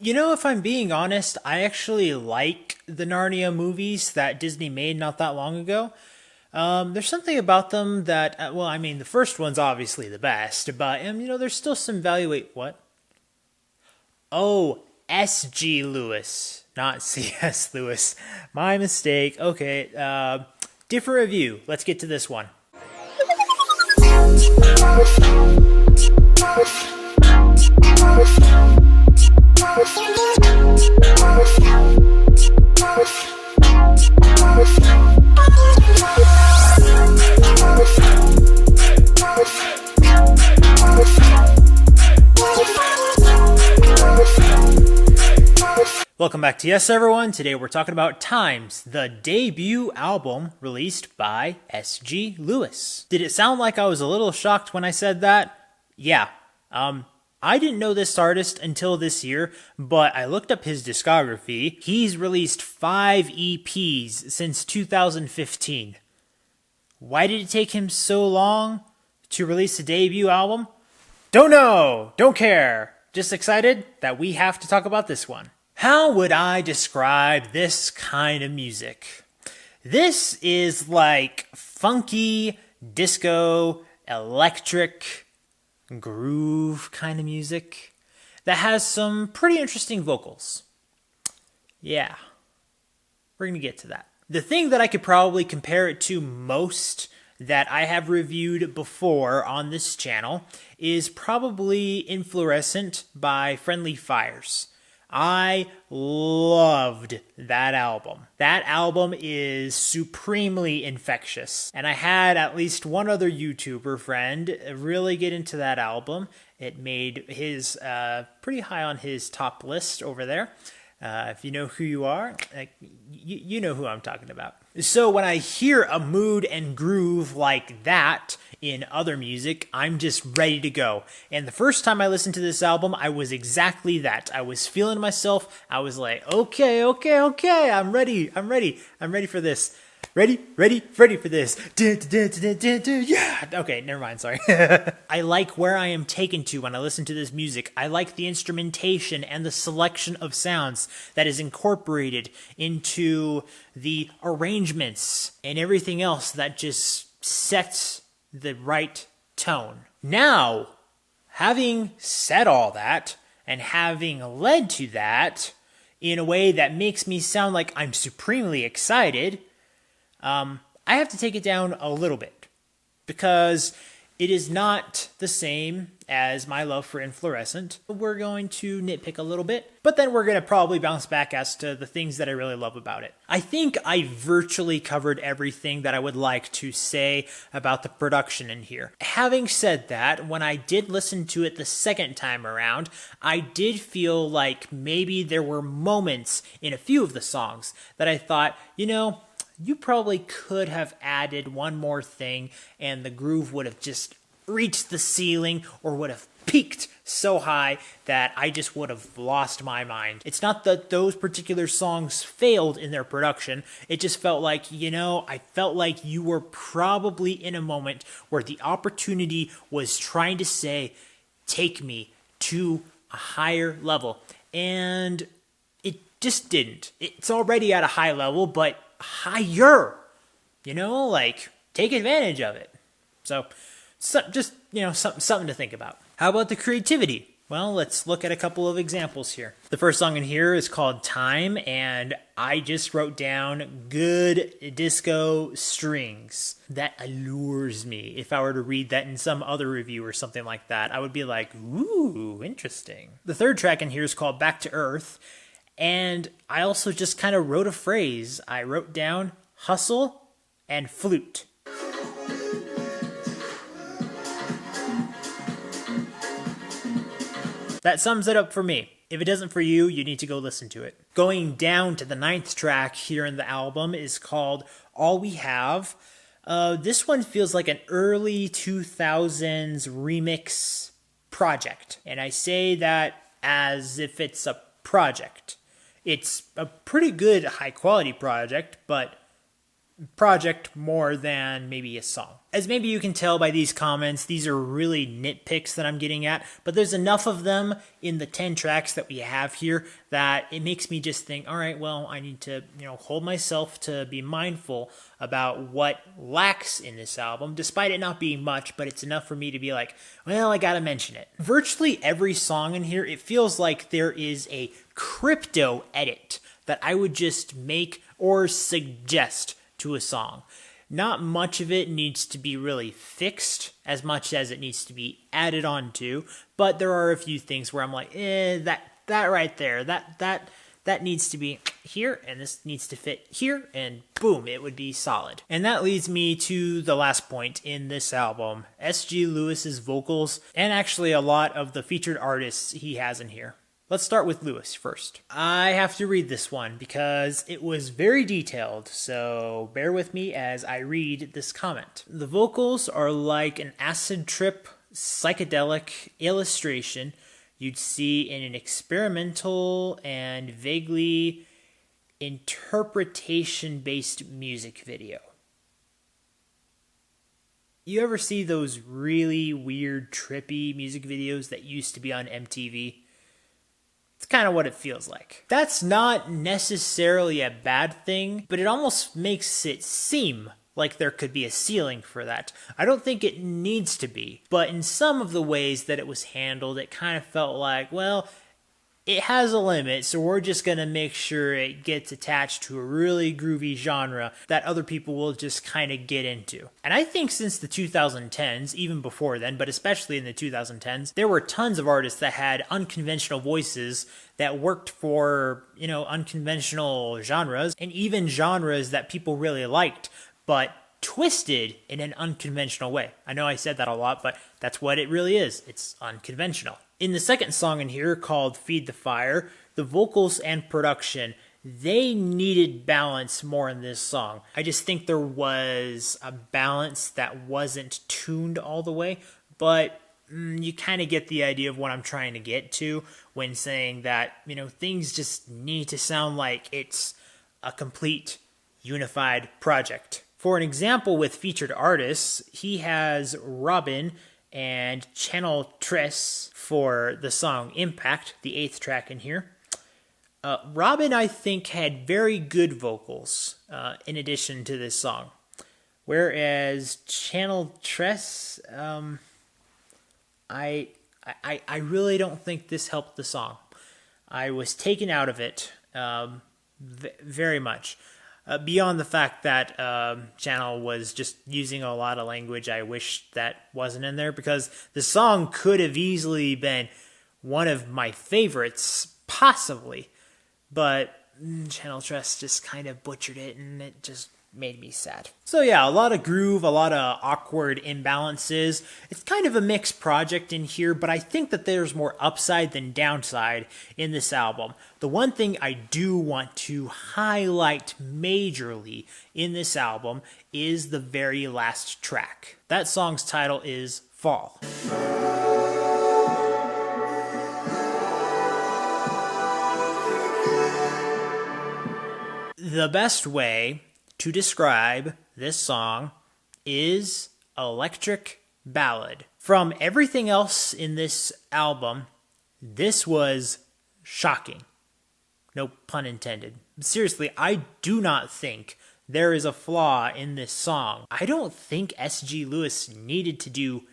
You know, if I'm being honest, I actually like the Narnia movies that Disney made not that long ago. There's something about them that, well, I mean, the first one's obviously the best, but, there's still some value. Wait, what? Oh, S.G. Lewis, not C.S. Lewis. My mistake. Okay, different review. Let's get to this one. Welcome back to Yes everyone. Today we're talking about Times, the debut album released by S.G. Lewis. Did it sound like I was a little shocked when I said that? Yeah. I didn't know this artist until this year, but I looked up his discography. He's released 5 EPs since 2015. Why did it take him so long to release a debut album? Don't know, don't care. Just excited that we have to talk about this one. How would I describe this kind of music? This is like funky, disco, electric, groove kind of music that has some pretty interesting vocals. Yeah, we're going to get to that. The thing that I could probably compare it to most that I have reviewed before on this channel is probably Inflorescent by Friendly Fires. I loved that album. That album is supremely infectious. And I had at least one other YouTuber friend really get into that album. It made his pretty high on his top list over there. If you know who you are, you know who I'm talking about. So when I hear a mood and groove like that in other music, I'm just ready to go. And the first time I listened to this album, I was exactly that. I was feeling myself. I was like, okay, I'm ready for this. Ready for this. Yeah. Okay, never mind, sorry. I like where I am taken to when I listen to this music. I like the instrumentation and the selection of sounds that is incorporated into the arrangements and everything else that just sets the right tone. Now, having said all that, and having led to that in a way that makes me sound like I'm supremely excited, I have to take it down a little bit because it is not the same as my love for Inflorescent. We're going to nitpick a little bit, but then we're going to probably bounce back as to the things that I really love about it. I think I virtually covered everything that I would like to say about the production in here. Having said that, when I did listen to it the second time around, I did feel like maybe there were moments in a few of the songs that I thought, you probably could have added one more thing and the groove would have just reached the ceiling or would have peaked so high that I just would have lost my mind. It's not that those particular songs failed in their production. It just felt like, I felt like you were probably in a moment where the opportunity was trying to say, take me to a higher level. And it just didn't. It's already at a high level, but higher, take advantage of it. So just, something to think about. How about the creativity? Well, let's look at a couple of examples here. The first song in here is called Time, and I just wrote down good disco strings. That allures me. If I were to read that in some other review or something like that, I would be like, ooh, interesting. The third track in here is called Back to Earth, and I also just kind of wrote a phrase. I wrote down hustle and flute. That sums it up for me. If it doesn't for you, you need to go listen to it. Going down to the 9th track here in the album is called All We Have. This one feels like an early 2000s remix project. And I say that as if it's a project. It's a pretty good high quality project, but project more than maybe a song. As maybe you can tell by these comments, these are really nitpicks that I'm getting at, but there's enough of them in the 10 tracks that we have here that it makes me just think, all right, well, I need to, hold myself to be mindful about what lacks in this album, despite it not being much, but it's enough for me to be like, well, I gotta mention it. Virtually every song in here, it feels like there is a crypto edit that I would just make or suggest to a song. Not much of it needs to be really fixed as much as it needs to be added on to, but there are a few things where I'm like, that right there, that needs to be here, and this needs to fit here, and boom, it would be solid. And that leads me to the last point in this album, S.G. Lewis's vocals, and actually a lot of the featured artists he has in here. Let's start with Lewis first. I have to read this one because it was very detailed, so bear with me as I read this comment. The vocals are like an acid trip psychedelic illustration you'd see in an experimental and vaguely interpretation-based music video. You ever see those really weird, trippy music videos that used to be on MTV? It's kind of what it feels like. That's not necessarily a bad thing, but it almost makes it seem like there could be a ceiling for that. I don't think it needs to be, but in some of the ways that it was handled, it kind of felt like, well, it has a limit, so we're just going to make sure it gets attached to a really groovy genre that other people will just kind of get into. And I think since the 2010s, even before then, but especially in the 2010s, there were tons of artists that had unconventional voices that worked for, unconventional genres, and even genres that people really liked, but twisted in an unconventional way. I know I said that a lot, but that's what it really is. It's unconventional. In the second song in here, called Feed the Fire, the vocals and production, they needed balance more in this song. I just think there was a balance that wasn't tuned all the way, but you kind of get the idea of what I'm trying to get to when saying that, things just need to sound like it's a complete, unified project. For an example with featured artists, he has Robin and Channel Tress for the song Impact, the 8th track in here. Robin, I think, had very good vocals in addition to this song. Whereas Channel Tress, I really don't think this helped the song. I was taken out of it very much. Beyond the fact that Channel was just using a lot of language I wish that wasn't in there, because the song could have easily been one of my favorites, possibly, but Channel Tress just kind of butchered it, and it just made me sad. So yeah, a lot of groove, a lot of awkward imbalances. It's kind of a mixed project in here, but I think that there's more upside than downside in this album. The one thing I do want to highlight majorly in this album is the very last track. That song's title is Fall. The best way to describe this song is electric ballad. From everything else in this album, this was shocking. No pun intended. Seriously, I do not think there is a flaw in this song. I don't think S.G. Lewis needed to do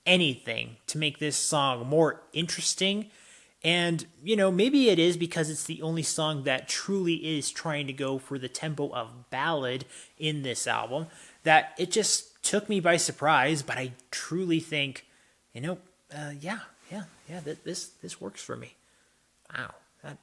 anything to make this song more interesting. And, maybe it is because it's the only song that truly is trying to go for the tempo of ballad in this album, that it just took me by surprise. But I truly think, this works for me. Wow, that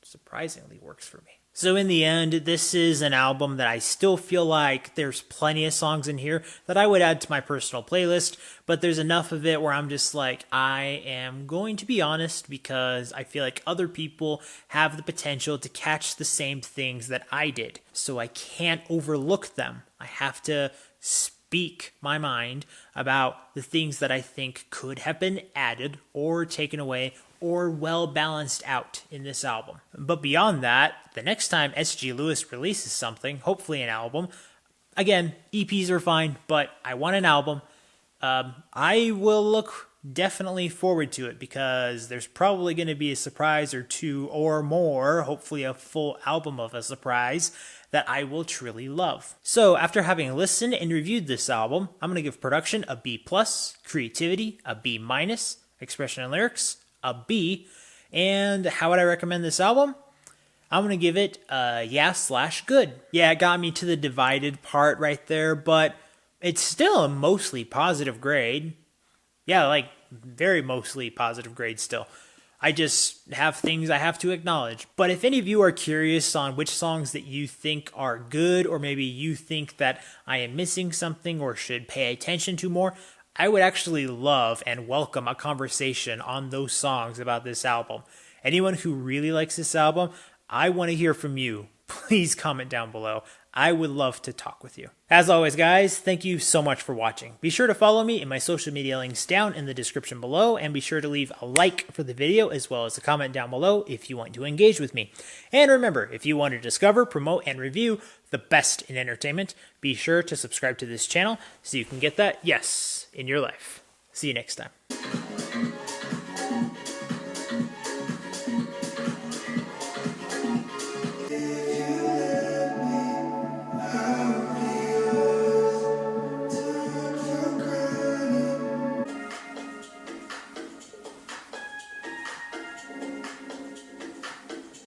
surprisingly works for me. So in the end, this is an album that I still feel like there's plenty of songs in here that I would add to my personal playlist, but there's enough of it where I'm just like, I am going to be honest, because I feel like other people have the potential to catch the same things that I did. So I can't overlook them. I have to speak my mind about the things that I think could have been added or taken away or well balanced out in this album. But beyond that, the next time S.G. Lewis releases something, hopefully an album, again, EPs are fine, but I want an album. I will look definitely forward to it because there's probably going to be a surprise or two or more, hopefully a full album of a surprise that I will truly love. So after having listened and reviewed this album, I'm going to give production a B+, creativity a B-, expression and lyrics a B, and how would I recommend this album? I'm going to give it a yeah/good. Yeah, it got me to the divided part right there, but it's still a mostly positive grade. Yeah, like very mostly positive grade still. I just have things I have to acknowledge. But if any of you are curious on which songs that you think are good, or maybe you think that I am missing something or should pay attention to more, I would actually love and welcome a conversation on those songs about this album. Anyone who really likes this album, I want to hear from you. Please comment down below. I would love to talk with you. As always, guys, thank you so much for watching. Be sure to follow me in my social media links down in the description below, and be sure to leave a like for the video as well as a comment down below if you want to engage with me. And remember, if you want to discover, promote, and review the best in entertainment, be sure to subscribe to this channel so you can get that yes in your life. See you next time.